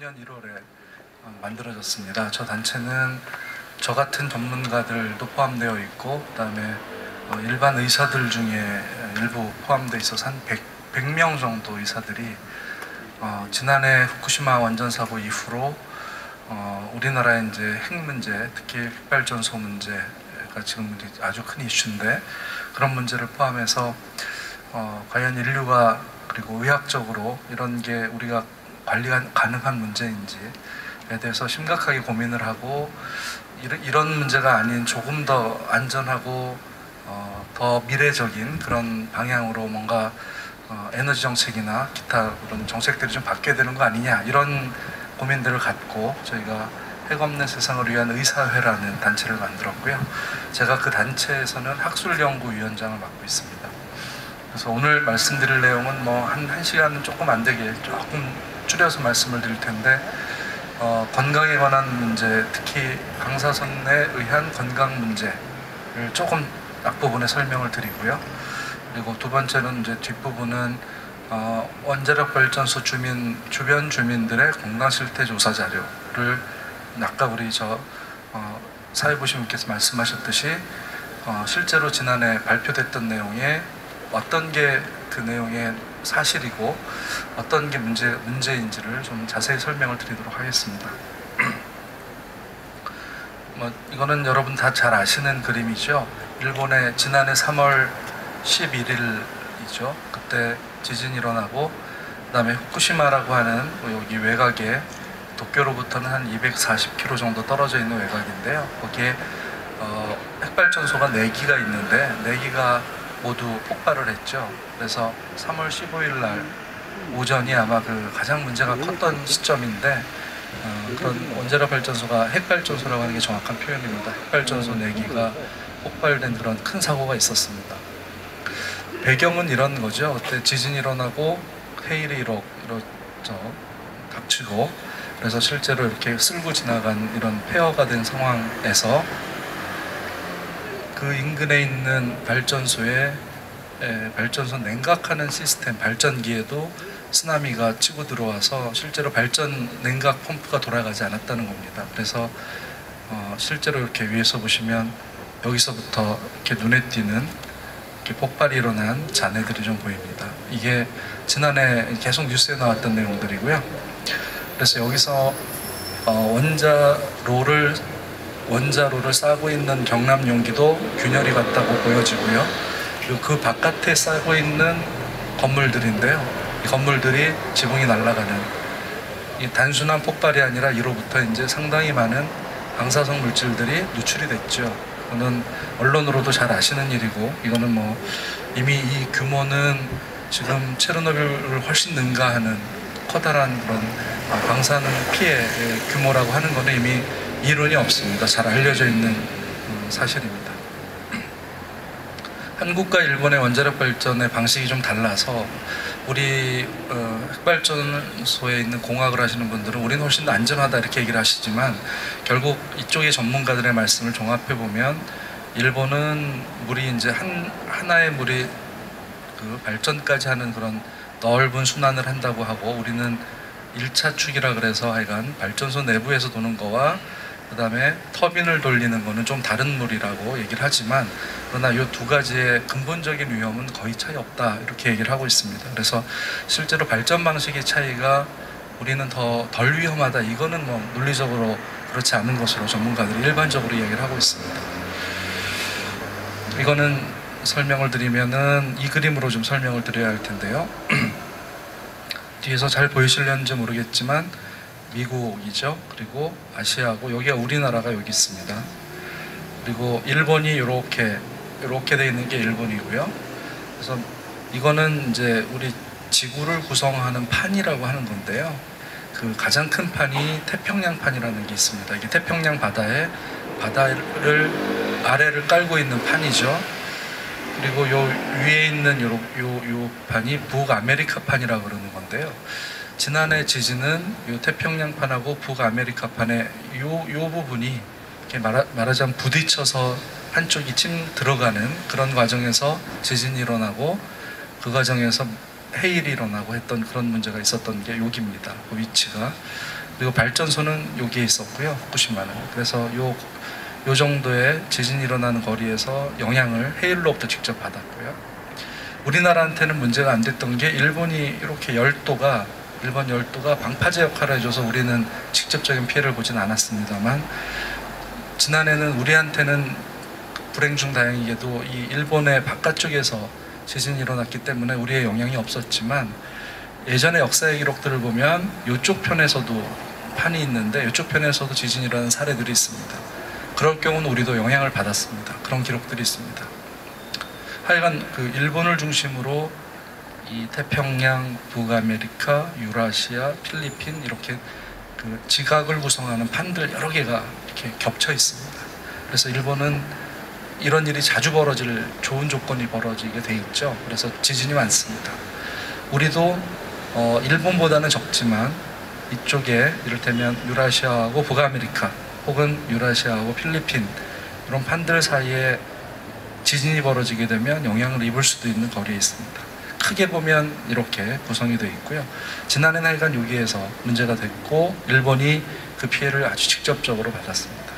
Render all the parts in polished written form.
2009년 1월에 만들어졌습니다. 저 단체는 저 같은 전문가들도 포함되어 있고, 그다음에 일반 의사들 중에 일부 포함되어 있어서 한 100명 정도 의사들이 지난해 후쿠시마 원전 사고 이후로 우리나라의 이제 핵 문제, 특히 핵발전소 문제가 지금 아주 큰 이슈인데, 그런 문제를 포함해서 과연 인류가 그리고 의학적으로 이런 게 우리가 관리가 가능한 문제인지에 대해서 심각하게 고민을 하고, 이런 문제가 아닌 조금 더 안전하고 더 미래적인 그런 방향으로 뭔가 에너지 정책이나 기타 그런 정책들이 좀 바뀌어야 되는 거 아니냐, 이런 고민들을 갖고 저희가 핵 없는 세상을 위한 의사회라는 단체를 만들었고요. 제가 그 단체에서는 학술연구위원장을 맡고 있습니다. 그래서 오늘 말씀드릴 내용은 뭐 한 시간은 조금 안 되게 조금 줄여서 말씀을 드릴 텐데, 건강에 관한 문제, 특히 방사선에 의한 건강 문제를 조금 앞부분에 설명을 드리고요. 그리고 두 번째는 이제 뒷부분은 원자력 발전소 주변 주민들의 건강 실태 조사 자료를 아까 우리 사회보시민께서 말씀하셨듯이 실제로 지난해 발표됐던 내용에 어떤 게 그 내용의 사실이고 어떤 게 문제인지를 좀 자세히 설명을 드리도록 하겠습니다. 이거는 여러분 다 잘 아시는 그림이죠. 일본의 지난해 3월 11일이죠. 그때 지진이 일어나고, 그 다음에 후쿠시마라고 하는 여기 외곽에 도쿄로부터는 한 240km 정도 떨어져 있는 외곽인데요. 거기에 핵발전소가 4기가 있는데 4기가 모두 폭발을 했죠. 그래서 3월 15일 날 오전이 아마 그 가장 문제가 컸던 시점인데, 그런 원자력 발전소가 핵발전소라고 하는 게 정확한 표현입니다. 핵발전소 4기가 폭발된 그런 큰 사고가 있었습니다. 배경은 이런 거죠. 그때 지진이 일어나고 해일이 닥치고, 그래서 실제로 이렇게 쓸고 지나간 이런 폐허가 된 상황에서 그 인근에 있는 발전소 냉각하는 시스템, 발전기에도 쓰나미가 치고 들어와서 실제로 발전 냉각 펌프가 돌아가지 않았다는 겁니다. 그래서 실제로 이렇게 위에서 보시면 여기서부터 이렇게 눈에 띄는 이렇게 폭발이 일어난 잔해들이 좀 보입니다. 이게 지난해 계속 뉴스에 나왔던 내용들이고요. 그래서 여기서 원자로를 싸고 있는 경남 용기도 균열이 같다고 보여지고요. 그리고 그 바깥에 싸고 있는 건물들인데요. 이 건물들이 지붕이 날아가는, 이 단순한 폭발이 아니라 이로부터 이제 상당히 많은 방사성 물질들이 누출이 됐죠. 이거는 언론으로도 잘 아시는 일이고, 이거는 뭐 이미 이 규모는 지금 체르노빌을 훨씬 능가하는 커다란 그런 방사능 피해 규모라고 하는 거는 이미 이론이 없습니다. 잘 알려져 있는 사실입니다. 한국과 일본의 원자력 발전의 방식이 좀 달라서 우리 핵발전소에 있는 공학을 하시는 분들은 우리는 훨씬 더 안전하다 이렇게 얘기를 하시지만, 결국 이쪽의 전문가들의 말씀을 종합해 보면 일본은 물이 이제 하나의 물이 그 발전까지 하는 그런 넓은 순환을 한다고 하고, 우리는 1차 축이라 그래서 하여간 발전소 내부에서 도는 거와 그 다음에 터빈을 돌리는 거는 좀 다른 물이라고 얘기를 하지만, 그러나 이 두 가지의 근본적인 위험은 거의 차이 없다 이렇게 얘기를 하고 있습니다. 그래서 실제로 발전 방식의 차이가 우리는 덜 위험하다, 이거는 뭐 논리적으로 그렇지 않은 것으로 전문가들이 일반적으로 이야기를 하고 있습니다. 이거는 설명을 드리면은 이 그림으로 좀 설명을 드려야 할 텐데요. 뒤에서 잘 보이실려는지 모르겠지만 미국이죠. 그리고 아시아고, 여기가 우리나라가 여기 있습니다. 그리고 일본이 이렇게 되어 있는 게 일본이고요. 그래서 이거는 이제 우리 지구를 구성하는 판이라고 하는 건데요. 그 가장 큰 판이 태평양판이라는 게 있습니다. 이게 태평양 바다를 아래를 깔고 있는 판이죠. 그리고 요 위에 있는 요 판이 북아메리카판이라고 그러는 건데요. 지난해 지진은 요 태평양판하고 북아메리카판의 요 부분이 이렇게 말하자면 부딪혀서 한쪽이 들어가는 그런 과정에서 지진이 일어나고, 그 과정에서 해일이 일어나고 했던 그런 문제가 있었던 게 여기입니다. 그 위치가. 그리고 발전소는 여기에 있었고요, 후쿠시마는. 그래서 요 정도의 지진이 일어나는 거리에서 영향을 해일로부터 직접 받았고요. 우리나라한테는 문제가 안 됐던 게 일본이 이렇게 일본 열도가 방파제 역할을 해줘서 우리는 직접적인 피해를 보진 않았습니다만, 지난해는 우리한테는 불행 중 다행이게도 이 일본의 바깥쪽에서 지진이 일어났기 때문에 우리의 영향이 없었지만, 예전의 역사의 기록들을 보면 이쪽 편에서도 판이 있는데 이쪽 편에서도 지진이 일어나는 사례들이 있습니다. 그럴 경우는 우리도 영향을 받았습니다. 그런 기록들이 있습니다. 하여간 그 일본을 중심으로 이 태평양, 북아메리카, 유라시아, 필리핀 이렇게 그 지각을 구성하는 판들 여러 개가 이렇게 겹쳐 있습니다. 그래서 일본은 이런 일이 자주 벌어질 좋은 조건이 벌어지게 돼 있죠. 그래서 지진이 많습니다. 우리도 일본보다는 적지만 이쪽에 이를테면 유라시아하고 북아메리카 혹은 유라시아하고 필리핀 이런 판들 사이에 지진이 벌어지게 되면 영향을 입을 수도 있는 거리에 있습니다. 크게 보면 이렇게 구성이 되어 있고요. 지난해는 하여간 여기에서 문제가 됐고 일본이 그 피해를 아주 직접적으로 받았습니다.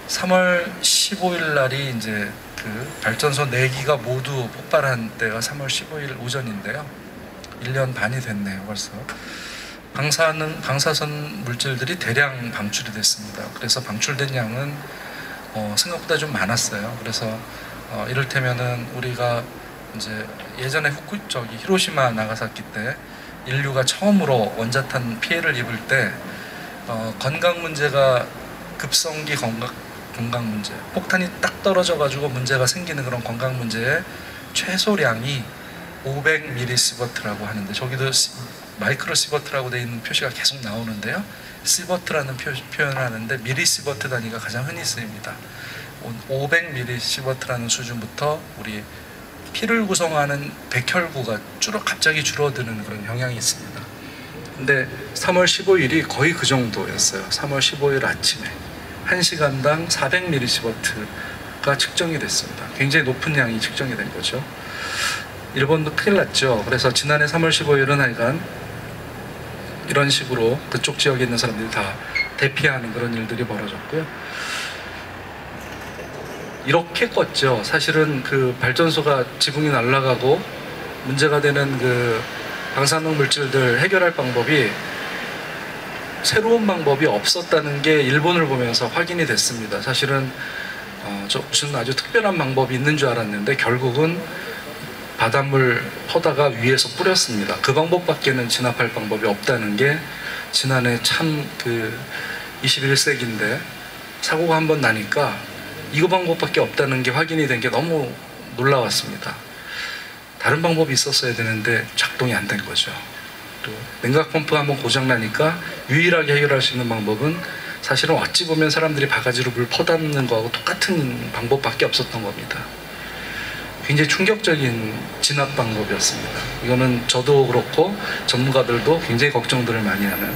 3월 15일 날이 이제 그 발전소 4기가 모두 폭발한 때가 3월 15일 오전인데요. 1년 반이 됐네요, 벌써. 방사선 물질들이 대량 방출이 됐습니다. 그래서 방출된 양은 생각보다 좀 많았어요. 그래서 이를테면은 우리가 이제 예전에 히로시마 나가사키 때 인류가 처음으로 원자탄 피해를 입을 때 건강 문제가 급성기 건강 문제, 폭탄이 딱 떨어져 가지고 문제가 생기는 그런 건강 문제의 최소량이 500mS라고 하는데, 저기도 마이크로 시버트라고 되어 있는 표시가 계속 나오는데요. 시버트라는 표현을 하는데 미리시버트 단위가 가장 흔히 쓰입니다. 500mS라는 수준부터 우리 피를 구성하는 백혈구가 갑자기 줄어드는 그런 영향이 있습니다. 근데 3월 15일이 거의 그 정도였어요. 3월 15일 아침에 1시간당 400mS가 측정이 됐습니다. 굉장히 높은 양이 측정이 된 거죠. 일본도 큰일 났죠. 그래서 지난해 3월 15일은 하여간 이런 식으로 그쪽 지역에 있는 사람들이 다 대피하는 그런 일들이 벌어졌고요. 이렇게 껐죠. 사실은 그 발전소가 지붕이 날아가고 문제가 되는 그 방사능 물질들 해결할 방법이, 새로운 방법이 없었다는 게 일본을 보면서 확인이 됐습니다. 사실은 무슨 아주 특별한 방법이 있는 줄 알았는데 결국은 바닷물 퍼다가 위에서 뿌렸습니다. 그 방법밖에는 진압할 방법이 없다는 게 지난해 참 그 21세기인데 사고가 한번 나니까 이거 방법밖에 없다는 게 확인이 된 게 너무 놀라웠습니다. 다른 방법이 있었어야 되는데 작동이 안 된 거죠. 또 냉각 펌프가 한번 고장 나니까 유일하게 해결할 수 있는 방법은 사실은 어찌 보면 사람들이 바가지로 물 퍼담는 거하고 똑같은 방법밖에 없었던 겁니다. 굉장히 충격적인 진압 방법이었습니다. 이거는 저도 그렇고 전문가들도 굉장히 걱정들을 많이 하는,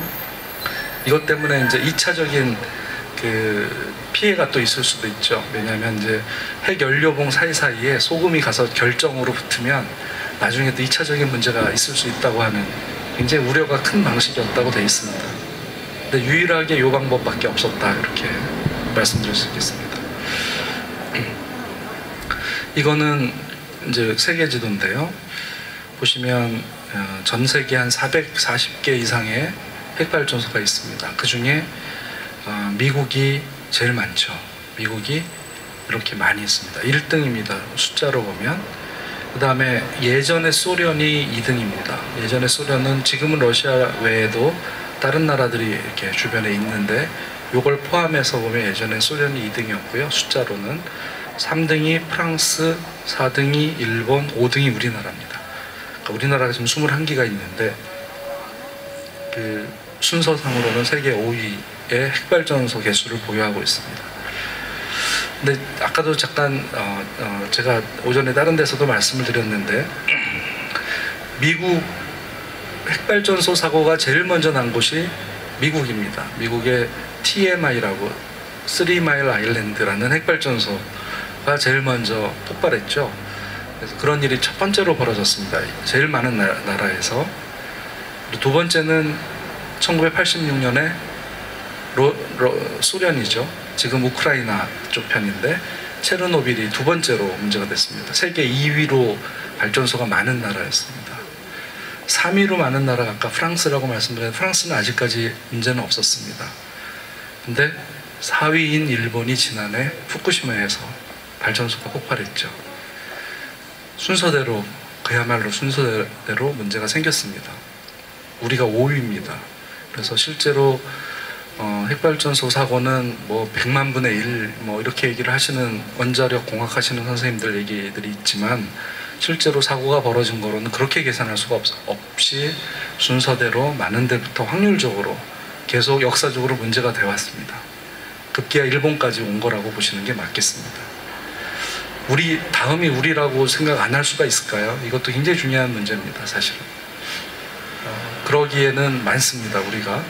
이것 때문에 이제 2차적인 그 피해가 또 있을 수도 있죠. 왜냐하면 이제 핵연료봉 사이사이에 소금이 가서 결정으로 붙으면 나중에 또 2차적인 문제가 있을 수 있다고 하는 굉장히 우려가 큰 방식이었다고 되어 있습니다. 근데 유일하게 이 방법밖에 없었다, 이렇게 말씀드릴 수 있겠습니다. 이거는 이제 세계 지도인데요. 보시면 전 세계 한 440개 이상의 핵발전소가 있습니다. 그 중에 미국이 제일 많죠. 미국이 이렇게 많이 있습니다. 1등입니다. 숫자로 보면. 그 다음에 예전에 소련이 2등입니다. 예전에 소련은, 지금은 러시아 외에도 다른 나라들이 이렇게 주변에 있는데 이걸 포함해서 보면 예전에 소련이 2등이었고요. 숫자로는 3등이 프랑스, 4등이 일본, 5등이 우리나라입니다. 그러니까 우리나라가 지금 21기가 있는데 그 순서상으로는 세계 5위의 핵발전소 개수를 보유하고 있습니다. 근데 아까도 잠깐 제가 오전에 다른 데서도 말씀을 드렸는데 미국 핵발전소 사고가 제일 먼저 난 곳이 미국입니다. 미국의 TMI라고 3마일 아일랜드라는 핵발전소가 제일 먼저 폭발했죠. 그래서 그런 일이 첫 번째로 벌어졌습니다. 제일 많은 나라에서. 두 번째는 1986년에 소련이죠. 지금 우크라이나 쪽 편인데 체르노빌이 두 번째로 문제가 됐습니다. 세계 2위로 발전소가 많은 나라였습니다. 3위로 많은 나라가 아까 프랑스라고 말씀드렸는데 프랑스는 아직까지 문제는 없었습니다. 근데 4위인 일본이 지난해 후쿠시마에서 발전소가 폭발했죠. 순서대로, 그야말로 순서대로 문제가 생겼습니다. 우리가 5위입니다. 그래서 실제로 핵발전소 사고는 뭐 100만 분의 1 뭐 이렇게 얘기를 하시는 원자력 공학 하시는 선생님들 얘기들이 있지만 실제로 사고가 벌어진 거로는 그렇게 계산할 수가 없이 순서대로 많은 데부터 확률적으로 계속 역사적으로 문제가 되어 왔습니다. 급기야 일본까지 온 거라고 보시는 게 맞겠습니다. 우리 다음이 우리라고 생각 안 할 수가 있을까요? 이것도 굉장히 중요한 문제입니다. 사실은 그러기에는 많습니다. 우리가.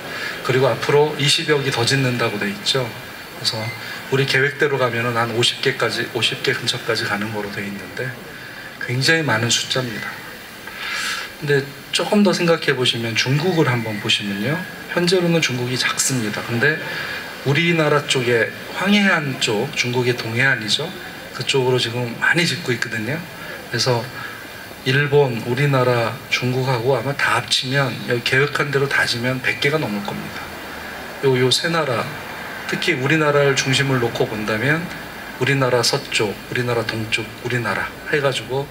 그리고 앞으로 20여기 더 짓는다고 돼 있죠. 그래서 우리 계획대로 가면은 한 50개 근처까지 가는 거로 돼 있는데 굉장히 많은 숫자입니다. 근데 조금 더 생각해 보시면 중국을 한번 보시면요. 현재로는 중국이 작습니다. 근데 우리나라 쪽에 황해안 쪽, 중국의 동해안이죠. 그쪽으로 지금 많이 짓고 있거든요. 그래서 일본, 우리나라, 중국하고 아마 다 합치면 여기 계획한 대로 다 지면 100개가 넘을 겁니다. 요 세 나라, 특히 우리나라를 중심을 놓고 본다면 우리나라 서쪽, 우리나라 동쪽, 우리나라 해가지고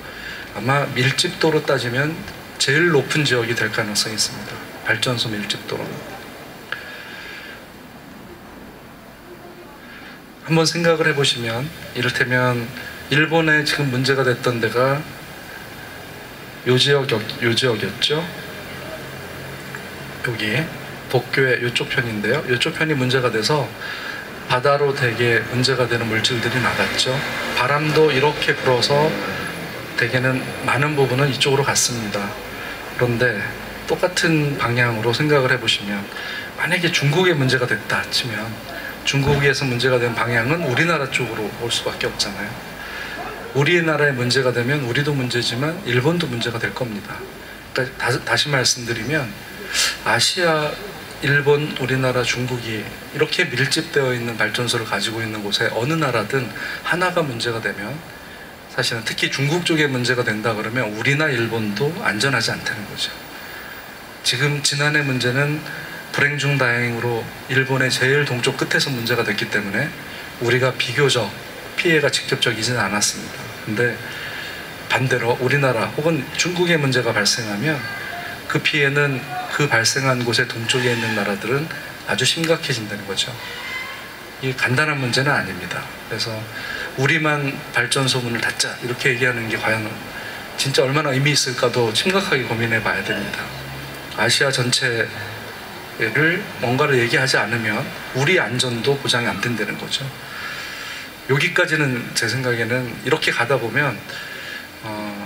아마 밀집도로 따지면 제일 높은 지역이 될 가능성이 있습니다. 발전소 밀집도로는. 한번 생각을 해보시면 이를테면 일본에 지금 문제가 됐던 데가 요 지역이었죠. 여기 도쿄의 이쪽 편인데요. 이쪽 편이 문제가 돼서 바다로 되게 문제가 되는 물질들이 나갔죠. 바람도 이렇게 불어서 대개는 많은 부분은 이쪽으로 갔습니다. 그런데 똑같은 방향으로 생각을 해보시면 만약에 중국에 문제가 됐다 치면 중국에서 문제가 된 방향은 우리나라 쪽으로 올 수밖에 없잖아요. 우리나라에 문제가 되면 우리도 문제지만 일본도 문제가 될 겁니다. 그러니까 다시 말씀드리면 아시아, 일본, 우리나라, 중국이 이렇게 밀집되어 있는 발전소를 가지고 있는 곳에 어느 나라든 하나가 문제가 되면 사실은 특히 중국 쪽에 문제가 된다 그러면 우리나 일본도 안전하지 않다는 거죠. 지금 지난해 문제는 불행 중 다행으로 일본의 제일 동쪽 끝에서 문제가 됐기 때문에 우리가 비교적 피해가 직접적이지는 않았습니다. 근데 반대로 우리나라 혹은 중국에 문제가 발생하면 그 피해는 그 발생한 곳의 동쪽에 있는 나라들은 아주 심각해진다는 거죠. 이게 간단한 문제는 아닙니다. 그래서 우리만 발전소 문을 닫자 이렇게 얘기하는 게 과연 진짜 얼마나 의미 있을까도 심각하게 고민해 봐야 됩니다. 아시아 전체를 뭔가를 얘기하지 않으면 우리 안전도 보장이 안 된다는 거죠. 여기까지는 제 생각에는 이렇게 가다 보면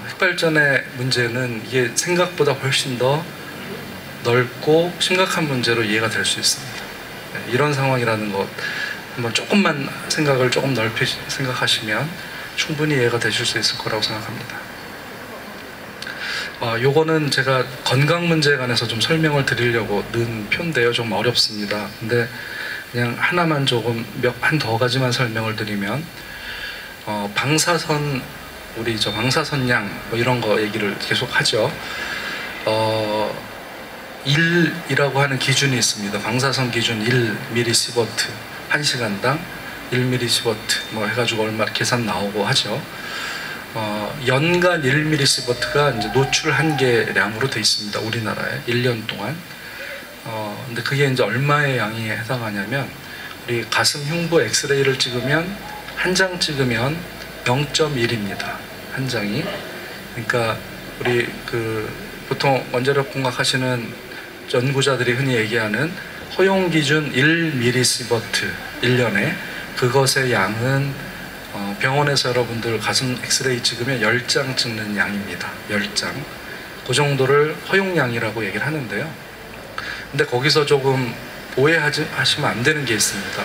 핵발전의 문제는 이게 생각보다 훨씬 더 넓고 심각한 문제로 이해가 될 수 있습니다. 이런 상황이라는 것 한번 조금만 생각을 조금 넓게 생각하시면 충분히 이해가 되실 수 있을 거라고 생각합니다. 요거는 제가 건강 문제에 관해서 좀 설명을 드리려고 넣은 표인데요. 좀 어렵습니다. 근데 그냥 하나만 조금 한 더 가지만 설명을 드리면 방사선 우리 방사선량 뭐 이런 거 얘기를 계속 하죠. 1이라고 하는 기준이 있습니다. 방사선 기준 1mSv 1시간당 1mSv 뭐 해가지고 얼마 계산 나오고 하죠. 연간 1mSv가 이제 노출 한계량으로 돼 있습니다. 우리나라에 1년 동안. 근데 그게 이제 얼마의 양이 해당하냐면 우리 가슴 흉부 엑스레이를 찍으면 한 장 찍으면 0.1입니다. 한 장이. 그러니까 우리 보통 원자력 공학 하시는 연구자들이 흔히 얘기하는 허용 기준 1mSv 1년에 그것의 양은 병원에서 여러분들 가슴 엑스레이 찍으면 10장 찍는 양입니다. 10장. 그 정도를 허용량이라고 얘기를 하는데요. 근데 거기서 조금 오해하시면 안 되는 게 있습니다.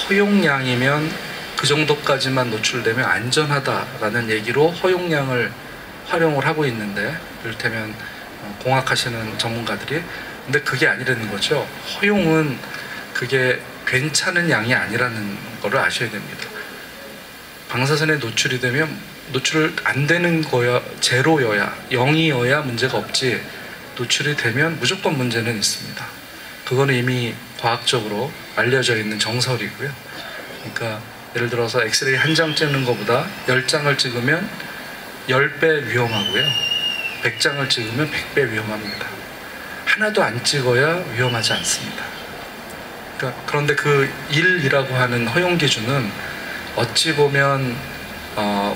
허용량이면 그 정도까지만 노출되면 안전하다라는 얘기로 허용량을 활용을 하고 있는데 이를테면 공학하시는 전문가들이 근데 그게 아니라는 거죠. 허용은 그게 괜찮은 양이 아니라는 거를 아셔야 됩니다. 방사선에 노출이 되면 노출 안 되는 거야, 제로여야, 0이어야 문제가 없지, 노출이 되면 무조건 문제는 있습니다. 그거는 이미 과학적으로 알려져 있는 정설이고요. 그러니까 예를 들어서 엑스레이 한 장 찍는 것보다 10장을 찍으면 10배 위험하고요. 100장을 찍으면 100배 위험합니다. 하나도 안 찍어야 위험하지 않습니다. 그런데 그 1이라고 하는 허용 기준은 어찌 보면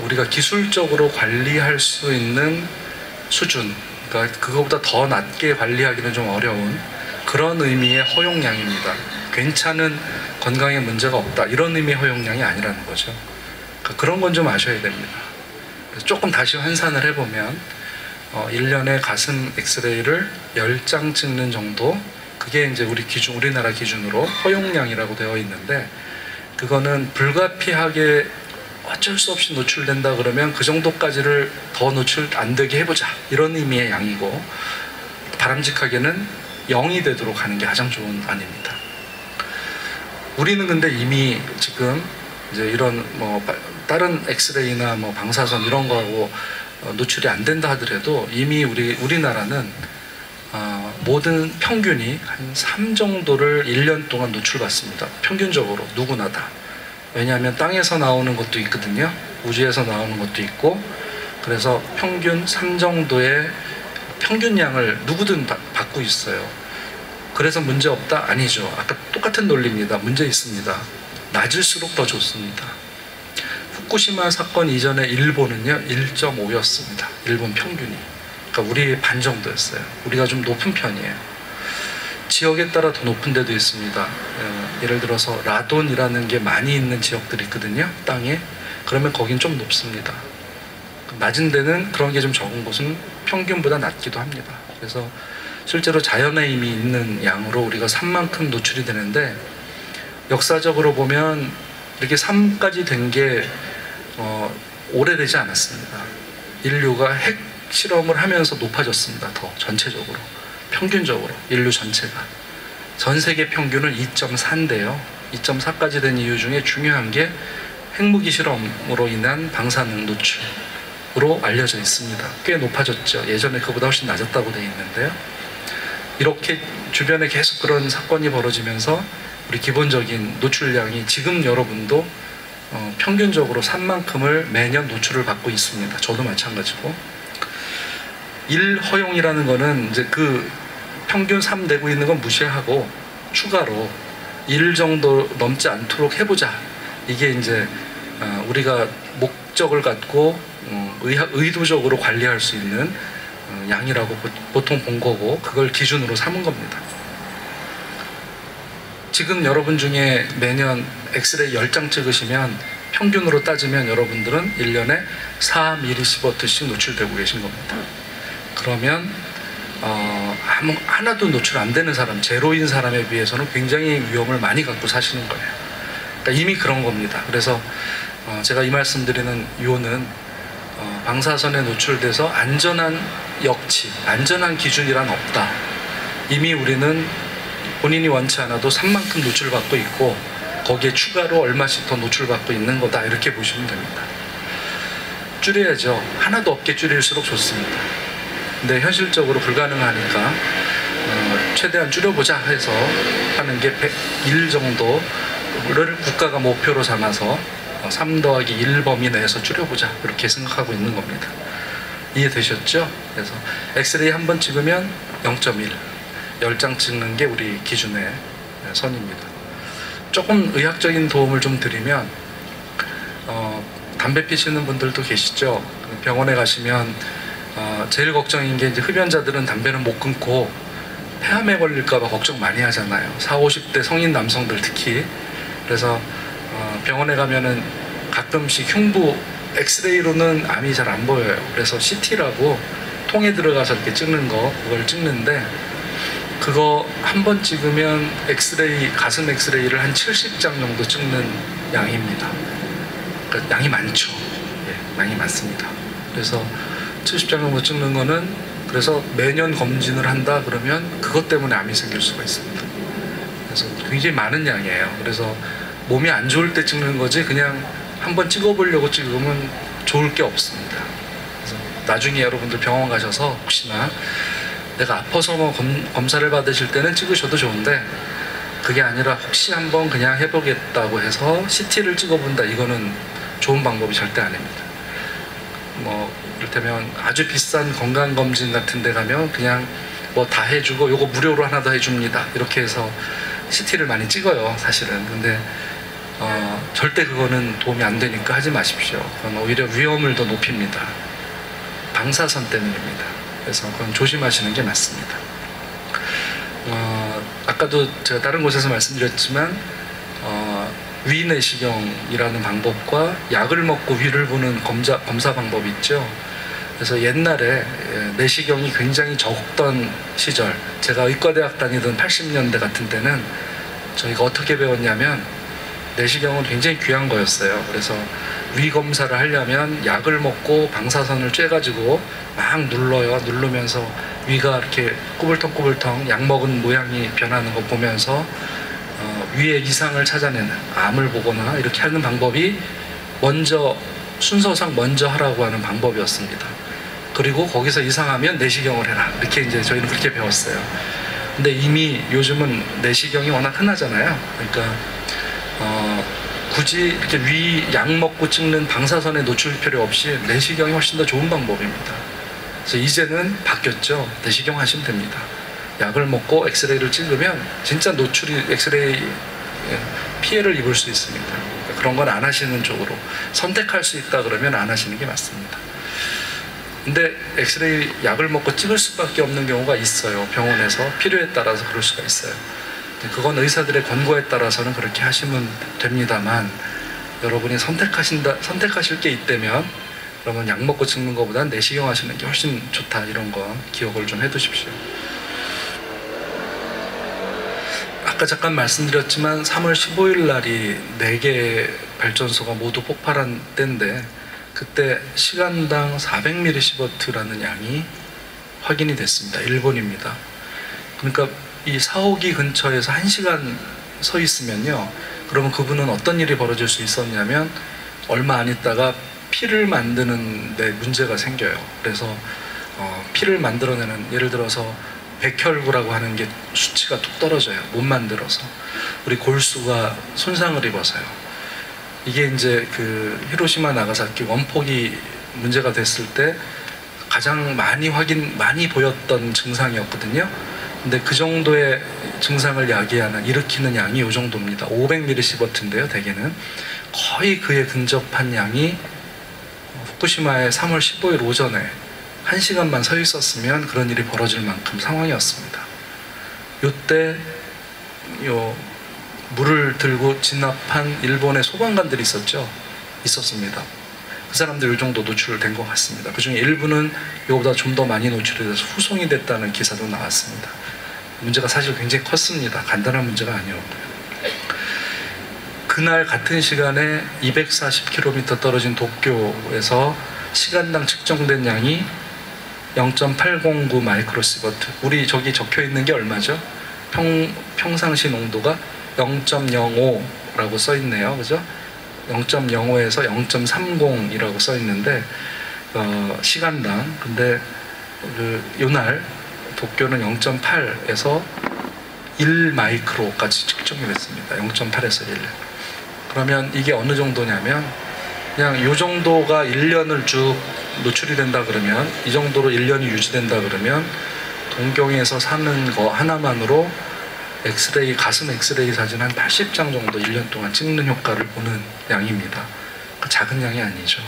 우리가 기술적으로 관리할 수 있는 수준, 그러니까 그거보다 더 낮게 관리하기는 좀 어려운 그런 의미의 허용량입니다. 괜찮은, 건강에 문제가 없다, 이런 의미의 허용량이 아니라는 거죠. 그러니까 그런 건 좀 아셔야 됩니다. 그래서 조금 다시 환산을 해보면 1년에 가슴 엑스레이를 10장 찍는 정도, 그게 이제 우리나라 기준으로 허용량이라고 되어 있는데, 그거는 불가피하게 어쩔 수 없이 노출된다 그러면 그 정도까지를 더 노출 안 되게 해보자, 이런 의미의 양이고, 바람직하게는 0이 되도록 하는 게 가장 좋은 안입니다. 우리는 근데 이미 지금 이제 이런 다른 엑스레이나 방사선 이런 거하고 노출이 안 된다 하더라도 이미 우리나라는 모든 평균이 한 3 정도를 1년 동안 노출받습니다. 평균적으로 누구나 다. 왜냐하면 땅에서 나오는 것도 있거든요. 우주에서 나오는 것도 있고, 그래서 평균 3 정도의 평균량을 누구든 받고 있어요. 그래서 문제 없다? 아니죠. 아까 똑같은 논리입니다. 문제 있습니다. 낮을수록 더 좋습니다. 후쿠시마 사건 이전에 일본은요 1.5였습니다. 일본 평균이. 그러니까 우리 반 정도였어요. 우리가 좀 높은 편이에요. 지역에 따라 더 높은 데도 있습니다. 예를 들어서 라돈이라는 게 많이 있는 지역들이 있거든요, 땅에. 그러면 거긴 좀 높습니다. 낮은 데는 그런 게 좀 적은 곳은 평균보다 낮기도 합니다. 그래서 실제로 자연에 이미 있는 양으로 우리가 3만큼 노출이 되는데, 역사적으로 보면 이렇게 3까지 된 게 오래되지 않았습니다. 인류가 핵 실험을 하면서 높아졌습니다. 더 전체적으로, 평균적으로 인류 전체가. 전 세계 평균은 2.4인데요 2.4까지 된 이유 중에 중요한 게 핵무기 실험으로 인한 방사능 노출으로 알려져 있습니다. 꽤 높아졌죠. 예전에 그보다 훨씬 낮았다고 되어 있는데요. 이렇게 주변에 계속 그런 사건이 벌어지면서 우리 기본적인 노출량이 지금 여러분도 평균적으로 3만큼을 매년 노출을 받고 있습니다. 저도 마찬가지고. 1 허용이라는 거는 이제 그 평균 3 되고 있는 건 무시하고 추가로 1 정도 넘지 않도록 해보자. 이게 이제 우리가 목적을 갖고 의도적으로 관리할 수 있는 양이라고 보통 본 거고, 그걸 기준으로 삼은 겁니다. 지금 여러분 중에 매년 엑스레이 10장 찍으시면 평균으로 따지면 여러분들은 1년에 4mSv씩 노출되고 계신 겁니다. 그러면 하나도 노출 안 되는 사람, 제로인 사람에 비해서는 굉장히 위험을 많이 갖고 사시는 거예요. 그러니까 이미 그런 겁니다. 그래서 제가 이 말씀드리는 이유는 방사선에 노출돼서 안전한 역치, 안전한 기준이란 없다. 이미 우리는 본인이 원치 않아도 3만큼 노출받고 있고, 거기에 추가로 얼마씩 더 노출받고 있는 거다, 이렇게 보시면 됩니다. 줄여야죠. 하나도 없게 줄일수록 좋습니다. 근데 현실적으로 불가능하니까 최대한 줄여보자 해서 하는 게 1 정도를 국가가 목표로 삼아서 3 더하기 1 범위 내에서 줄여보자, 이렇게 생각하고 있는 겁니다. 이해되셨죠? 그래서 엑스레이 한 번 찍으면 0.1, 10장 찍는 게 우리 기준의 선입니다. 조금 의학적인 도움을 좀 드리면, 담배 피시는 분들도 계시죠? 병원에 가시면 제일 걱정인 게, 이제 흡연자들은 담배를 못 끊고 폐암에 걸릴까봐 걱정 많이 하잖아요. 40, 50대 성인 남성들 특히. 그래서 병원에 가면은 가끔씩 흉부 엑스레이로는 암이 잘 안 보여요. 그래서 CT라고 통에 들어가서 이렇게 찍는 거, 그걸 찍는데, 그거 한 번 찍으면 엑스레이, 가슴 엑스레이를 한 70장 정도 찍는 양입니다. 그러니까 양이 많죠. 예, 양이 많습니다. 그래서 70장 정도 찍는 거는 그래서 매년 검진을 한다 그러면 그것 때문에 암이 생길 수가 있습니다. 그래서 굉장히 많은 양이에요. 그래서 몸이 안 좋을 때 찍는 거지 그냥 한번 찍어보려고 찍으면 좋을 게 없습니다. 그래서 나중에 여러분들 병원 가셔서 혹시나 내가 아파서 뭐 검사를 받으실 때는 찍으셔도 좋은데, 그게 아니라 혹시 한번 그냥 해보겠다고 해서 CT를 찍어본다, 이거는 좋은 방법이 절대 아닙니다. 뭐 이를테면 아주 비싼 건강검진 같은 데 가면 그냥 뭐 다 해주고 요거 무료로 하나 더 해줍니다 이렇게 해서 CT를 많이 찍어요 사실은. 근데 절대 그거는 도움이 안 되니까 하지 마십시오. 그건 오히려 위험을 더 높입니다. 방사선 때문입니다. 그래서 그건 조심하시는 게 맞습니다. 아까도 제가 다른 곳에서 말씀드렸지만 위내시경이라는 방법과 약을 먹고 위를 보는 검사 방법이 있죠. 그래서 옛날에 내시경이 굉장히 적던 시절, 제가 의과대학 다니던 80년대 같은 때는 저희가 어떻게 배웠냐면 내시경은 굉장히 귀한 거였어요. 그래서 위 검사를 하려면 약을 먹고 방사선을 쬐가지고 막 눌러요. 누르면서 위가 이렇게 꾸불텅꾸불텅 약 먹은 모양이 변하는 거 보면서 위의 이상을 찾아내는, 암을 보거나 이렇게 하는 방법이 순서상 먼저 하라고 하는 방법이었습니다. 그리고 거기서 이상하면 내시경을 해라, 이렇게 이제 저희는 그렇게 배웠어요. 근데 이미 요즘은 내시경이 워낙 흔하잖아요. 그러니까 굳이 이렇게 위 약 먹고 찍는 방사선에 노출 필요 없이 내시경이 훨씬 더 좋은 방법입니다. 그래서 이제는 바뀌었죠. 내시경 하시면 됩니다. 약을 먹고 엑스레이를 찍으면 진짜 엑스레이 피해를 입을 수 있습니다. 그런 건 안 하시는 쪽으로 선택할 수 있다 그러면 안 하시는 게 맞습니다. 근데 엑스레이 약을 먹고 찍을 수밖에 없는 경우가 있어요. 병원에서 필요에 따라서 그럴 수가 있어요. 그건 의사들의 권고에 따라서는 그렇게 하시면 됩니다만, 여러분이 선택하실 게 있다면 그러면 약 먹고 찍는 것보다는 내시경 하시는 게 훨씬 좋다, 이런 거 기억을 좀 해두십시오. 아까 잠깐 말씀드렸지만 3월 15일 날이 4개 발전소가 모두 폭발한 때인데, 그때 시간당 400mSv라는 양이 확인이 됐습니다. 일본입니다. 그러니까 이 4호기 근처에서 1시간 서 있으면요, 그러면 그분은 어떤 일이 벌어질 수 있었냐면 얼마 안 있다가 피를 만드는 데 문제가 생겨요. 그래서 피를 만들어내는, 예를 들어서 백혈구라고 하는 게 수치가 뚝 떨어져요. 못 만들어서. 우리 골수가 손상을 입어서요. 이게 이제 그 히로시마 나가사키 원폭이 문제가 됐을 때 가장 많이 보였던 증상이었거든요. 근데 그 정도의 증상을 일으키는 양이 이 정도입니다. 500mS인데요, 대개는. 거의 그에 근접한 양이 후쿠시마의 3월 15일 오전에 1시간만 서 있었으면 그런 일이 벌어질 만큼 상황이었습니다. 요때 물을 들고 진압한 일본의 소방관들이 있었습니다. 그 사람들 이 정도 노출된 것 같습니다. 그 중에 일부는 이거보다 좀 더 많이 노출이 돼서 후송이 됐다는 기사도 나왔습니다. 문제가 사실 굉장히 컸습니다. 간단한 문제가 아니었고요. 그날 같은 시간에 240km 떨어진 도쿄에서 시간당 측정된 양이 0.809 마이크로시버트. 우리 저기 적혀 있는 게 얼마죠? 평상시 농도가 0.05라고 써 있네요. 그죠? 0.05에서 0.30이라고 써 있는데 시간당. 근데 요날 도쿄는 0.8에서 1 마이크로까지 측정이 됐습니다. 0.8에서 1. 그러면 이게 어느 정도냐면 그냥 요 정도가 1년을 쭉 노출이 된다 그러면, 이 정도로 1년이 유지된다 그러면 동경에서 사는 거 하나만으로 가슴 엑스레이 사진 한 80장 정도 1년 동안 찍는 효과를 보는 양입니다. 작은 양이 아니죠.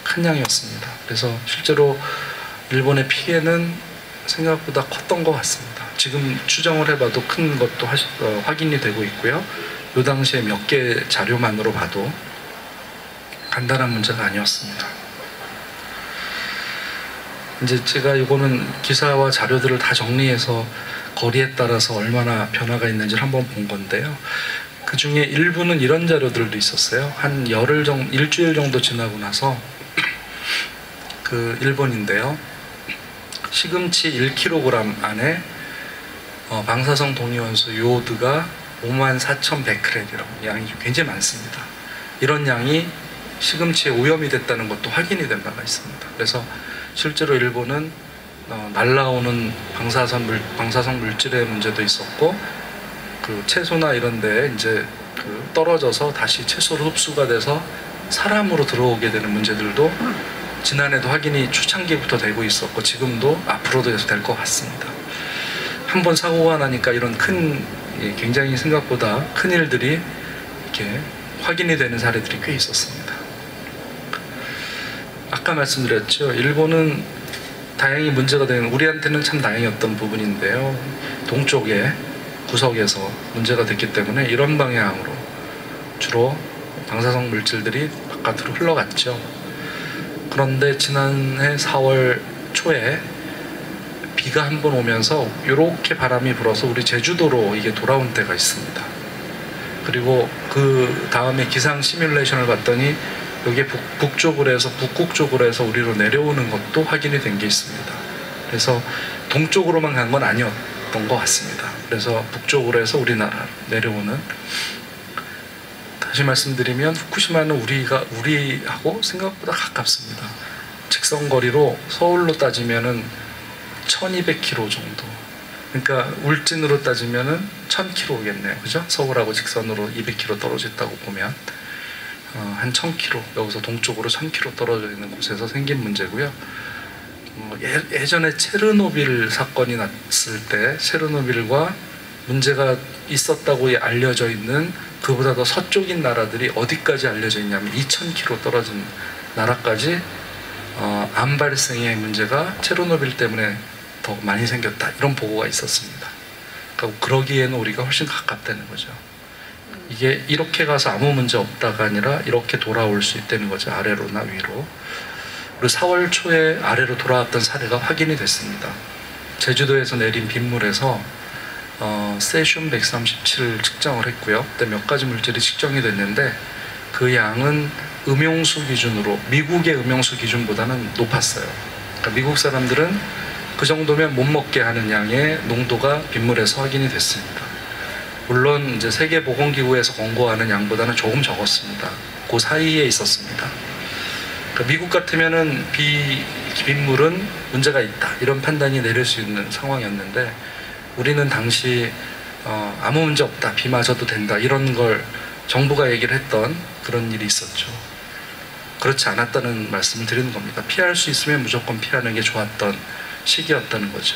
큰 양이었습니다. 그래서 실제로 일본의 피해는 생각보다 컸던 것 같습니다. 지금 추정을 해봐도 큰 것도 확인이 되고 있고요. 이 당시에 몇 개 자료만으로 봐도 간단한 문제가 아니었습니다. 이제 제가 이거는 기사와 자료들을 다 정리해서 거리에 따라서 얼마나 변화가 있는지를 한번 본 건데요. 그 중에 일부는 이런 자료들도 있었어요. 한 일주일 정도 지나고 나서 그 일본인데요. 시금치 1kg 안에 방사성 동위원소 요오드가 54,100크렐이라고 양이 굉장히 많습니다. 이런 양이 시금치에 오염이 됐다는 것도 확인이 된 바가 있습니다. 그래서 실제로 일본은 날라오는 방사성 물질의 문제도 있었고, 그 채소나 이런 데 이제 그 떨어져서 다시 채소로 흡수가 돼서 사람으로 들어오게 되는 문제들도 지난해도 확인이 초창기부터 되고 있었고, 지금도 앞으로도 계속 될 것 같습니다. 한번 사고가 나니까 이런 굉장히 생각보다 큰 일들이 이렇게 확인이 되는 사례들이 꽤 있었습니다. 아까 말씀드렸죠. 일본은 다행히 문제가 되는, 우리한테는 참 다행이었던 부분인데요. 동쪽의 구석에서 문제가 됐기 때문에 이런 방향으로 주로 방사성 물질들이 바깥으로 흘러갔죠. 그런데 지난해 4월 초에 비가 한 번 오면서 이렇게 바람이 불어서 우리 제주도로 이게 돌아온 때가 있습니다. 그리고 그 다음에 기상 시뮬레이션을 봤더니 여기에 북쪽으로 해서 북극 쪽으로 해서 우리로 내려오는 것도 확인이 된 게 있습니다. 그래서 동쪽으로만 간 건 아니었던 것 같습니다. 그래서 북쪽으로 해서 우리나라 내려오는, 다시 말씀드리면 후쿠시마는 우리하고 생각보다 가깝습니다. 직선거리로 서울로 따지면은 1200km 정도. 그러니까 울진으로 따지면은 1000km겠네요. 그죠? 서울하고 직선으로 200km 떨어져 있다고 보면 한 1000km, 여기서 동쪽으로 1000km 떨어져 있는 곳에서 생긴 문제고요. 예전에 체르노빌 사건이 났을 때 체르노빌과 문제가 있었다고 알려져 있는 그보다 더 서쪽인 나라들이 어디까지 알려져 있냐면 2000km 떨어진 나라까지 암 발생의 문제가 체르노빌 때문에 더 많이 생겼다, 이런 보고가 있었습니다. 그러니까 그러기에는 우리가 훨씬 가깝다는 거죠. 이게 이렇게 가서 아무 문제 없다가 아니라 이렇게 돌아올 수 있다는 거죠. 아래로나 위로. 그리고 4월 초에 아래로 돌아왔던 사례가 확인이 됐습니다. 제주도에서 내린 빗물에서 세슘 137을 측정을 했고요. 그때 몇 가지 물질이 측정이 됐는데 그 양은 음용수 기준으로, 미국의 음용수 기준보다는 높았어요. 그러니까 미국 사람들은 그 정도면 못 먹게 하는 양의 농도가 빗물에서 확인이 됐습니다. 물론 이제 세계보건기구에서 권고하는 양보다는 조금 적었습니다. 그 사이에 있었습니다. 그러니까 미국 같으면은 빗물은 문제가 있다, 이런 판단이 내릴 수 있는 상황이었는데, 우리는 당시 아무 문제 없다, 비 맞아도 된다, 이런 걸 정부가 얘기를 했던 그런 일이 있었죠. 그렇지 않았다는 말씀을 드리는 겁니다. 피할 수 있으면 무조건 피하는 게 좋았던 시기였다는 거죠.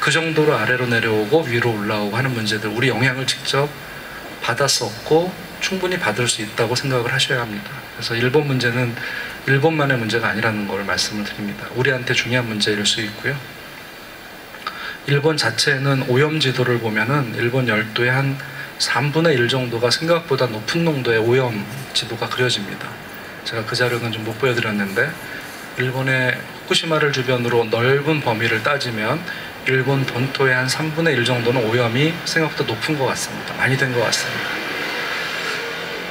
그 정도로 아래로 내려오고 위로 올라오고 하는 문제들, 우리 영향을 직접 받았었고 충분히 받을 수 있다고 생각을 하셔야 합니다. 그래서 일본 문제는 일본만의 문제가 아니라는 걸 말씀을 드립니다. 우리한테 중요한 문제일 수 있고요. 일본 자체는 오염 지도를 보면은 일본 열도의 한 3분의 1 정도가 생각보다 높은 농도의 오염 지도가 그려집니다. 제가 그 자료는 좀 못 보여드렸는데, 일본의 후쿠시마를 주변으로 넓은 범위를 따지면 일본 본토의 한 3분의 1 정도는 오염이 생각보다 높은 것 같습니다. 많이 된 것 같습니다.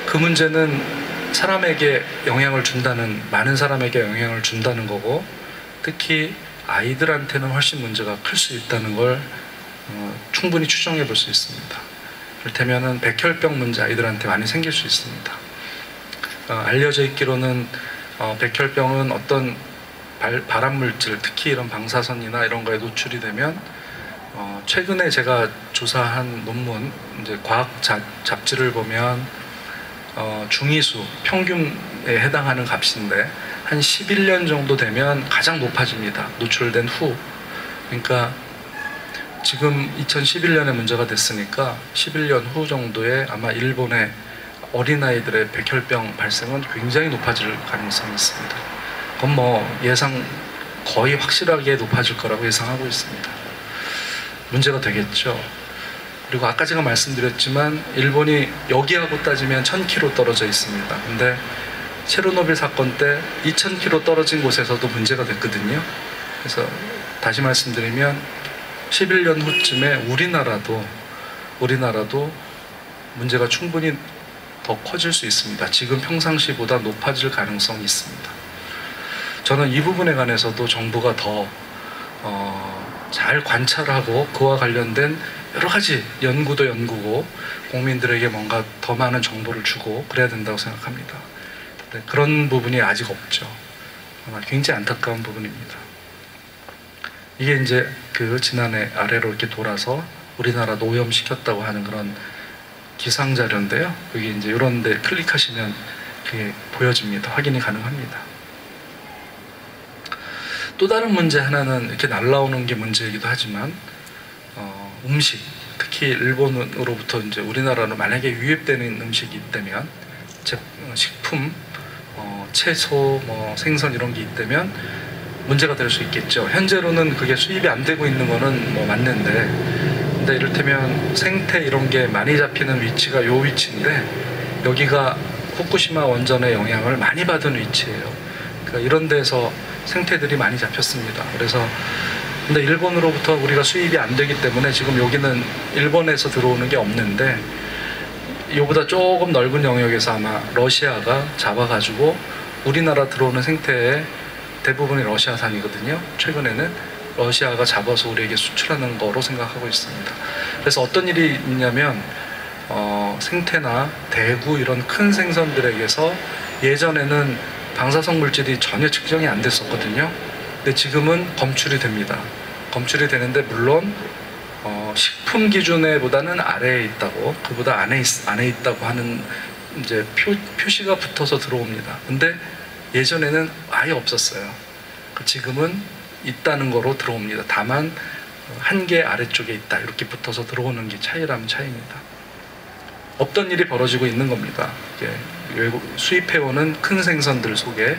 그 문제는 사람에게 영향을 준다는, 많은 사람에게 영향을 준다는 거고, 특히 아이들한테는 훨씬 문제가 클 수 있다는 걸 충분히 추정해 볼 수 있습니다. 그렇다면 백혈병 문제 아이들한테 많이 생길 수 있습니다. 알려져 있기로는 백혈병은 어떤 발암물질, 특히 이런 방사선이나 이런 거에 노출이 되면 최근에 제가 조사한 논문, 이제 과학 잡지를 보면 중위수, 평균에 해당하는 값인데 한 11년 정도 되면 가장 높아집니다. 노출된 후. 그러니까 지금 2011년에 문제가 됐으니까 11년 후 정도에 아마 일본의 어린아이들의 백혈병 발생은 굉장히 높아질 가능성이 있습니다. 그건 뭐 예상 거의 확실하게 높아질 거라고 예상하고 있습니다. 문제가 되겠죠. 그리고 아까 제가 말씀드렸지만 일본이 여기하고 따지면 1000km 떨어져 있습니다. 근데 체르노빌 사건 때 2000km 떨어진 곳에서도 문제가 됐거든요. 그래서 다시 말씀드리면 11년 후쯤에 우리나라도 문제가 충분히 더 커질 수 있습니다. 지금 평상시보다 높아질 가능성이 있습니다. 저는 이 부분에 관해서도 정부가 더 잘 관찰하고 그와 관련된 여러 가지 연구도 연구고 국민들에게 뭔가 더 많은 정보를 주고 그래야 된다고 생각합니다. 그런 부분이 아직 없죠. 굉장히 안타까운 부분입니다. 이게 이제 그 지난해 아래로 이렇게 돌아서 우리나라 노염시켰다고 하는 그런 기상 자료인데요. 여기 이제 이런 데 클릭하시면 그게 보여집니다. 확인이 가능합니다. 또 다른 문제 하나는 이렇게 날라오는 게 문제이기도 하지만 음식, 특히 일본으로부터 이제 우리나라로 만약에 유입되는 음식이 있다면 식품, 채소, 생선 이런 게 있다면 문제가 될 수 있겠죠. 현재로는 그게 수입이 안 되고 있는 거는 맞는데, 근데 이를테면 생태 이런 게 많이 잡히는 위치가 요 위치인데 여기가 후쿠시마 원전의 영향을 많이 받은 위치예요. 그러니까 이런 데서 생태들이 많이 잡혔습니다. 그래서 근데 일본으로부터 우리가 수입이 안 되기 때문에 지금 여기는 일본에서 들어오는 게 없는데 이보다 조금 넓은 영역에서 아마 러시아가 잡아가지고 우리나라 들어오는 생태의 대부분이 러시아산이거든요. 최근에는 러시아가 잡아서 우리에게 수출하는 거로 생각하고 있습니다. 그래서 어떤 일이 있냐면 생태나 대구 이런 큰 생선들에게서 예전에는 방사성 물질이 전혀 측정이 안 됐었거든요. 근데 지금은 검출이 됩니다. 검출이 되는데 물론 식품 기준에 보다는 아래에 있다고, 그보다 안에 있다고 하는 이제 표시가 붙어서 들어옵니다. 근데 예전에는 아예 없었어요. 지금은 있다는 거로 들어옵니다. 다만 한계 아래쪽에 있다 이렇게 붙어서 들어오는 게 차이라면 차이입니다. 없던 일이 벌어지고 있는 겁니다. 외국 수입해오는 큰 생선들 속에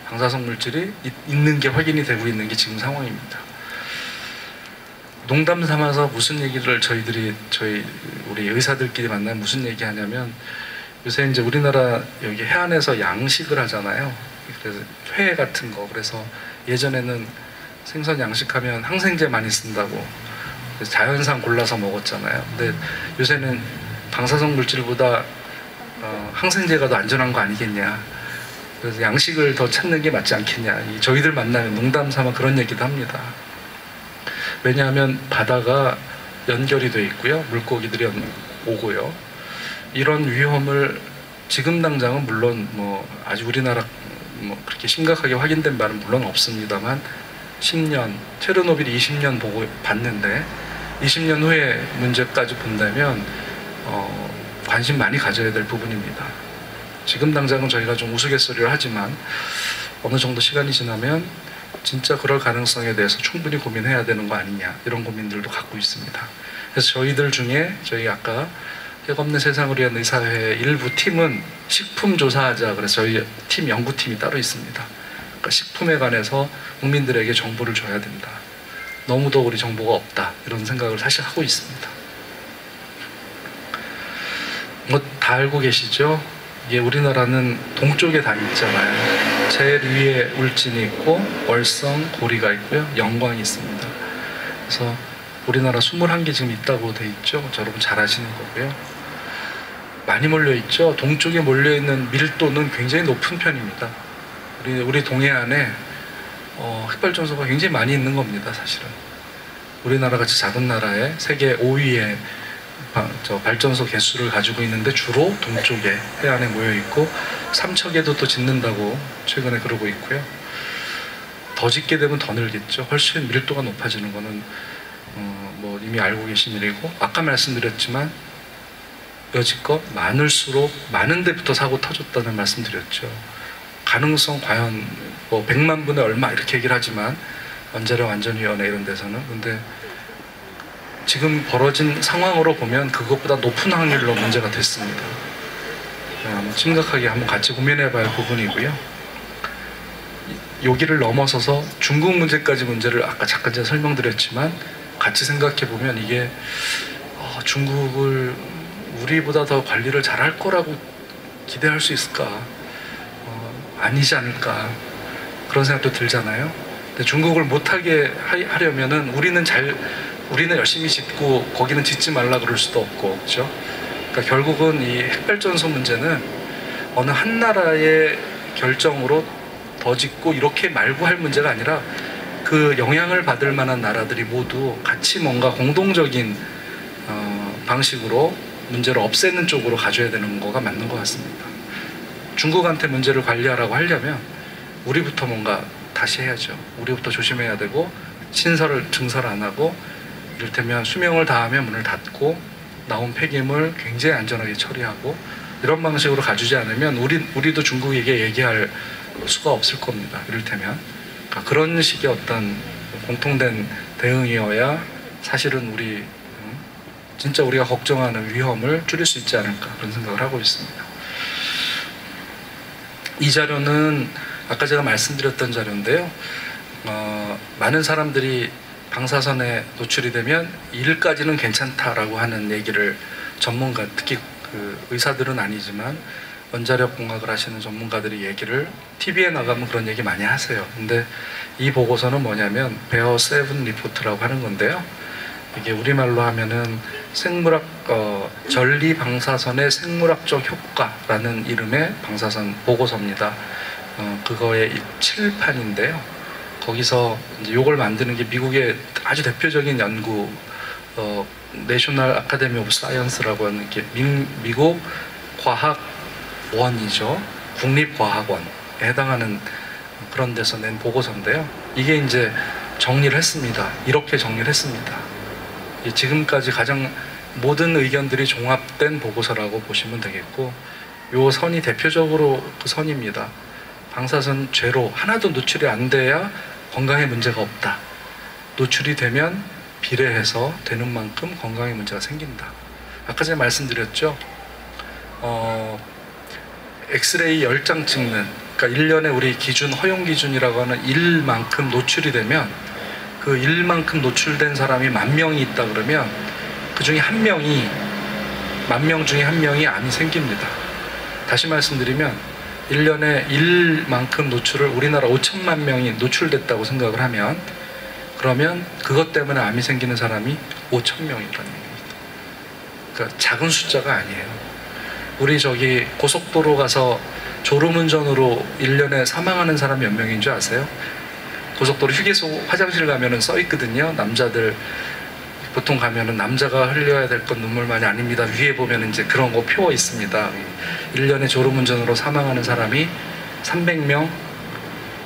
방사성 물질이 있는 게 확인이 되고 있는 게 지금 상황입니다. 농담 삼아서 무슨 얘기를 우리 의사들끼리 만나면 무슨 얘기 하냐면 요새 이제 우리나라 여기 해안에서 양식을 하잖아요. 그래서 회 같은 거. 그래서 예전에는 생선 양식하면 항생제 많이 쓴다고 자연산 골라서 먹었잖아요. 근데 요새는 방사성 물질보다 항생제가 더 안전한 거 아니겠냐. 그래서 양식을 더 찾는 게 맞지 않겠냐. 저희들 만나면 농담 삼아 그런 얘기도 합니다. 왜냐하면 바다가 연결이 돼 있고요. 물고기들이 오고요. 이런 위험을 지금 당장은 물론 아주 우리나라 그렇게 심각하게 확인된 바는 물론 없습니다만 10년, 체르노빌이 20년 보고 봤는데 20년 후에 문제까지 본다면 관심 많이 가져야 될 부분입니다. 지금 당장은 저희가 좀 우스갯소리를 하지만 어느 정도 시간이 지나면 진짜 그럴 가능성에 대해서 충분히 고민해야 되는 거 아니냐, 이런 고민들도 갖고 있습니다. 그래서 저희들 중에 저희 아까 핵 없는 세상을 위한 의사회 일부 팀은 식품 조사하자, 그래서 저희 팀 연구팀이 따로 있습니다. 그러니까 식품에 관해서 국민들에게 정보를 줘야 된다. 너무도 우리 정보가 없다, 이런 생각을 사실 하고 있습니다. 다 알고 계시죠? 이게 우리나라는 동쪽에 다 있잖아요. 제일 위에 울진이 있고 월성, 고리가 있고요. 영광이 있습니다. 그래서 우리나라 21개 지금 있다고 돼 있죠. 여러분 잘 아시는 거고요. 많이 몰려 있죠. 동쪽에 몰려 있는 밀도는 굉장히 높은 편입니다. 우리 동해안에 흑발전소가 굉장히 많이 있는 겁니다. 사실은 우리나라 같이 작은 나라에 세계 5위의 발전소 개수를 가지고 있는데 주로 동쪽에 해안에 모여 있고 삼척에도 또 짓는다고 최근에 그러고 있고요. 더 짓게 되면 더 늘겠죠. 훨씬 밀도가 높아지는 거는 이미 알고 계신 일이고, 아까 말씀드렸지만 여지껏 많을수록 많은 데부터 사고 터졌다는 말씀드렸죠. 가능성 과연 100만 분의 얼마 이렇게 얘기를 하지만 원자력 안전위원회 이런 데서는, 근데 지금 벌어진 상황으로 보면 그것보다 높은 확률로 문제가 됐습니다. 심각하게 한번 같이 고민해 봐야 할 부분이고요. 여기를 넘어서서 중국 문제까지 문제를 아까 잠깐 제가 설명드렸지만 같이 생각해 보면 이게 중국을 우리보다 더 관리를 잘할 거라고 기대할 수 있을까? 아니지 않을까? 그런 생각도 들잖아요. 근데 중국을 못하게 하려면은 우리는 열심히 짓고 거기는 짓지 말라 그럴 수도 없고, 그렇죠? 그러니까 결국은 이 핵발전소 문제는 어느 한 나라의 결정으로 더 짓고 이렇게 말고 할 문제가 아니라 그 영향을 받을 만한 나라들이 모두 같이 뭔가 공동적인 방식으로 문제를 없애는 쪽으로 가져야 되는 거가 맞는 것 같습니다. 중국한테 문제를 관리하라고 하려면 우리부터 뭔가 다시 해야죠. 우리부터 조심해야 되고, 증설 안 하고, 이를테면 수명을 다하면 문을 닫고, 나온 폐기물 굉장히 안전하게 처리하고, 이런 방식으로 가주지 않으면 우리도 중국에게 얘기할 수가 없을 겁니다. 이를테면 그러니까 그런 식의 어떤 공통된 대응이어야 사실은 진짜 우리가 걱정하는 위험을 줄일 수 있지 않을까, 그런 생각을 하고 있습니다. 이 자료는 아까 제가 말씀드렸던 자료인데요. 많은 사람들이 방사선에 노출이 되면 1까지는 괜찮다라고 하는 얘기를 전문가, 특히 그 의사들은 아니지만 원자력 공학을 하시는 전문가들이 얘기를 TV에 나가면 그런 얘기 많이 하세요. 근데 이 보고서는 뭐냐면 베어 7 리포트라고 하는 건데요. 이게 우리말로 하면은 전리 방사선의 생물학적 효과라는 이름의 방사선 보고서입니다. 그거의 7판인데요. 거기서 이제 요걸 만드는 게 미국의 아주 대표적인 연구, 내셔널 아카데미 오브 사이언스라고 하는 게 미국 과학원이죠. 국립과학원에 해당하는 그런 데서 낸 보고서인데요. 이게 이제 정리를 했습니다. 이렇게 정리를 했습니다. 지금까지 가장 모든 의견들이 종합된 보고서라고 보시면 되겠고, 요 선이 대표적으로 그 선입니다. 방사선 제로, 하나도 노출이 안 돼야 건강에 문제가 없다. 노출이 되면 비례해서 되는 만큼 건강에 문제가 생긴다. 아까 제가 말씀드렸죠. 엑스레이 10장 찍는, 그러니까 1년에 우리 기준, 허용 기준이라고 하는 1만큼 노출이 되면, 그 1만큼 노출된 사람이 10,000명이 있다 그러면 그 중에 1명이, 10,000명 중에 1명이 암이 생깁니다. 다시 말씀드리면 1년에 1만큼 노출을 우리나라 5천만 명이 노출됐다고 생각을 하면, 그러면 그것 때문에 암이 생기는 사람이 5,000명이라는 얘기입니다. 그러니까 작은 숫자가 아니에요. 우리 저기 고속도로 가서 졸음운전으로 1년에 사망하는 사람이 몇 명인 줄 아세요? 고속도로 휴게소 화장실 가면은 써 있거든요. 남자들 보통 가면은 남자가 흘려야 될 건 눈물만이 아닙니다. 위에 보면 이제 그런 거 표 있습니다. 1년에 졸음운전으로 사망하는 사람이 300명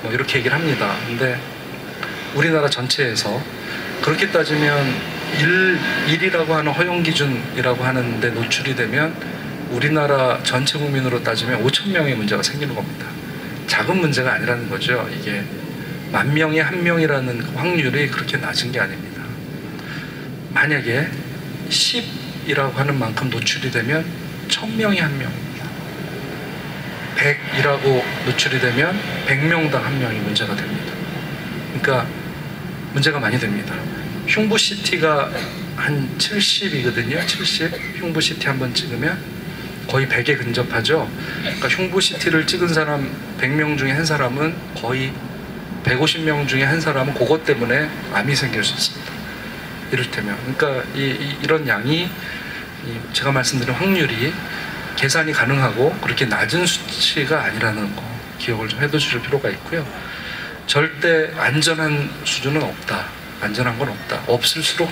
뭐 이렇게 얘기를 합니다. 근데 우리나라 전체에서 그렇게 따지면 1이라고 하는 허용 기준이라고 하는데 노출이 되면 우리나라 전체 국민으로 따지면 5,000명의 문제가 생기는 겁니다. 작은 문제가 아니라는 거죠. 이게 10,000명에 1명이라는 확률이 그렇게 낮은 게 아닙니다. 만약에 10이라고 하는 만큼 노출이 되면 1,000명에 1명입니다. 100이라고 노출이 되면 100명당 1명이 문제가 됩니다. 그러니까 문제가 많이 됩니다. 흉부CT가 한 70이거든요. 70. 흉부CT 한번 찍으면 거의 100에 근접하죠. 그러니까 흉부CT를 찍은 사람 100명 중에 한 사람은 거의 150명 중에 한 사람은 그것 때문에 암이 생길 수 있습니다. 이를테면. 그러니까 이런 양이 제가 말씀드린 확률이 계산이 가능하고 그렇게 낮은 수치가 아니라는 거 기억을 좀 해두실 필요가 있고요. 절대 안전한 수준은 없다. 안전한 건 없다. 없을수록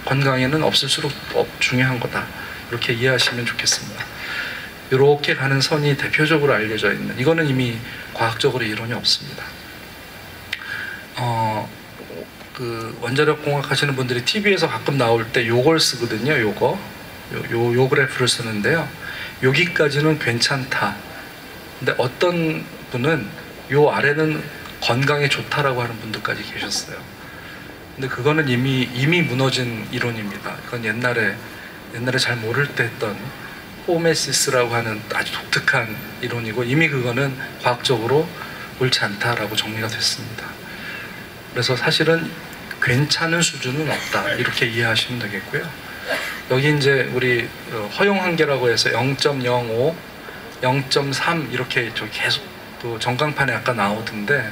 건강에는 없을수록 중요한 거다. 이렇게 이해하시면 좋겠습니다. 이렇게 가는 선이 대표적으로 알려져 있는, 이거는 이미 과학적으로 이론이 없습니다. 그 원자력 공학 하시는 분들이 TV에서 가끔 나올 때 요걸 쓰거든요. 요 그래프를 쓰는데요. 여기까지는 괜찮다. 근데 어떤 분은 요 아래는 건강에 좋다라고 하는 분들까지 계셨어요. 근데 그거는 이미 무너진 이론입니다. 그건 옛날에 잘 모를 때 했던 호메시스라고 하는 아주 독특한 이론이고, 이미 그거는 과학적으로 옳지 않다라고 정리가 됐습니다. 그래서 사실은 괜찮은 수준은 없다. 이렇게 이해하시면 되겠고요. 여기 이제 우리 허용 한계라고 해서 0.05, 0.3 이렇게 계속 또 전광판에 아까 나오던데,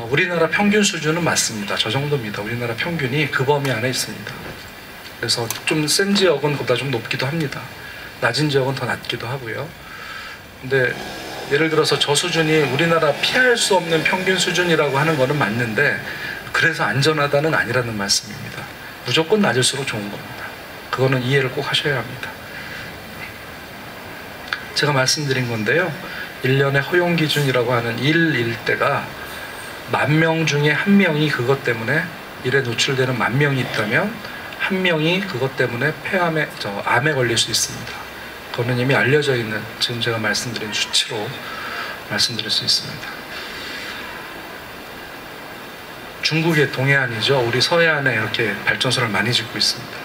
우리나라 평균 수준은 맞습니다. 저 정도입니다. 우리나라 평균이 그 범위 안에 있습니다. 그래서 좀 센 지역은 그보다 좀 높기도 합니다. 낮은 지역은 더 낮기도 하고요. 근데 예를 들어서 저 수준이 우리나라 피할 수 없는 평균 수준이라고 하는 거는 맞는데 그래서 안전하다는 아니라는 말씀입니다. 무조건 낮을수록 좋은 겁니다. 그거는 이해를 꼭 하셔야 합니다. 제가 말씀드린 건데요. 1년의 허용 기준이라고 하는 1일대가 10,000명 중에 1명이 그것 때문에 일에 노출되는 10,000명이 있다면 1명이 그것 때문에 암에 걸릴 수 있습니다. 그거는 이미 알려져 있는 지금 제가 말씀드린 수치로 말씀드릴 수 있습니다. 중국의 동해안이죠. 우리 서해안에 이렇게 발전소를 많이 짓고 있습니다.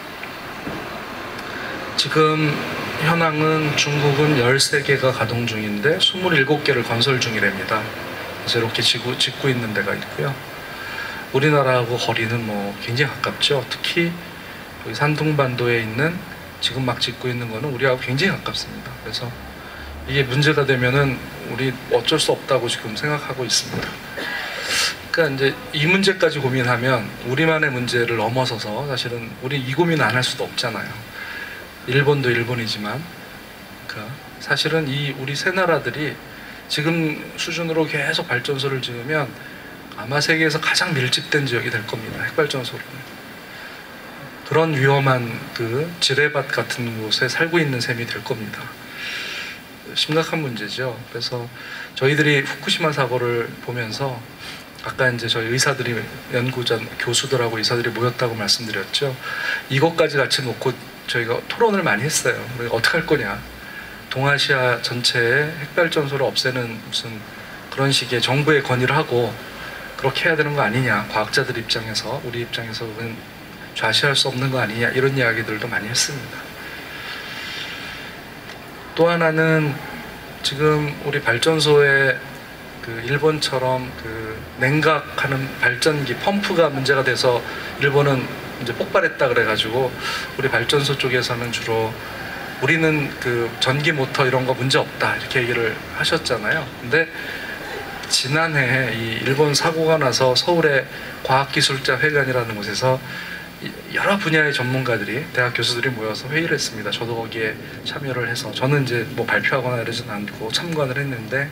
지금 현황은 중국은 13개가 가동 중인데 27개를 건설 중이랍니다. 그래서 이렇게 짓고 있는 데가 있고요. 우리나라하고 거리는 뭐 굉장히 가깝죠. 특히 여기 산둥반도에 있는 지금 막 짓고 있는 거는 우리하고 굉장히 가깝습니다. 그래서 이게 문제가 되면은 우리 어쩔 수 없다고 지금 생각하고 있습니다. 그러니까 이제 이 문제까지 고민하면 우리만의 문제를 넘어서서 사실은 우리 이 고민 안 할 수도 없잖아요. 일본도 일본이지만 그러니까 사실은 이 우리 세 나라들이 지금 수준으로 계속 발전소를 지으면 아마 세계에서 가장 밀집된 지역이 될 겁니다. 핵발전소로는. 그런 위험한 그 지뢰밭 같은 곳에 살고 있는 셈이 될 겁니다. 심각한 문제죠. 그래서 저희들이 후쿠시마 사고를 보면서 아까 이제 저희 의사들이 연구자 교수들하고 의사들이 모였다고 말씀드렸죠. 이것까지 같이 놓고 저희가 토론을 많이 했어요. 우리가 어떻게 할 거냐. 동아시아 전체에 핵발전소를 없애는 무슨 그런 식의 정부의 건의를 하고 그렇게 해야 되는 거 아니냐. 과학자들 입장에서 우리 입장에서 그건 좌시할 수 없는 거 아니냐. 이런 이야기들도 많이 했습니다. 또 하나는 지금 우리 발전소에 그 일본처럼 그 냉각하는 발전기 펌프가 문제가 돼서 일본은 이제 폭발했다 그래가지고 우리 발전소 쪽에서는 주로 우리는 그 전기 모터 이런 거 문제 없다 이렇게 얘기를 하셨잖아요. 근데 지난해 이 일본 사고가 나서 서울의 과학기술자 회관이라는 곳에서 여러 분야의 전문가들이 대학 교수들이 모여서 회의를 했습니다. 저도 거기에 참여를 해서 저는 이제 뭐 발표하거나 이러지는 않고 참관을 했는데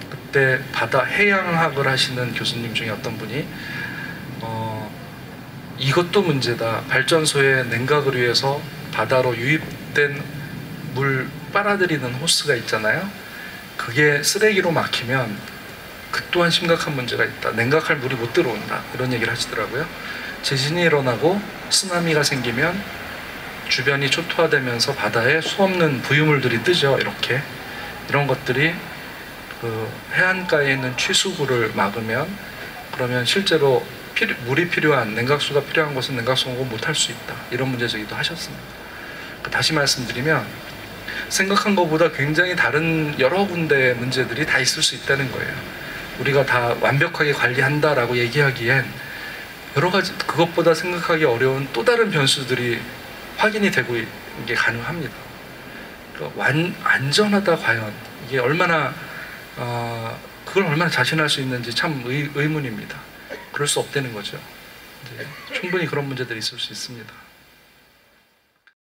그때 바다 해양학을 하시는 교수님 중에 어떤 분이 이것도 문제다. 발전소의 냉각을 위해서 바다로 유입된 물 빨아들이는 호스가 있잖아요. 그게 쓰레기로 막히면 그 또한 심각한 문제가 있다. 냉각할 물이 못 들어온다. 이런 얘기를 하시더라고요. 지진이 일어나고 쓰나미가 생기면 주변이 초토화되면서 바다에 수없는 부유물들이 뜨죠. 이렇게. 이런 것들이 그 해안가에 있는 취수구를 막으면 그러면 실제로 물이 필요한 냉각수가 필요한 곳은 냉각수 공급 못할 수 있다. 이런 문제 제기도 하셨습니다. 다시 말씀드리면 생각한 것보다 굉장히 다른 여러 군데의 문제들이 다 있을 수 있다는 거예요. 우리가 다 완벽하게 관리한다라고 얘기하기엔 여러 가지 그것보다 생각하기 어려운 또 다른 변수들이 확인이 되고 이게 가능합니다. 그러니까 안전하다 과연 이게 얼마나 그걸 얼마나 자신할 수 있는지 참 의문입니다. 그럴 수 없다는 거죠. 충분히 그런 문제들이 있을 수 있습니다.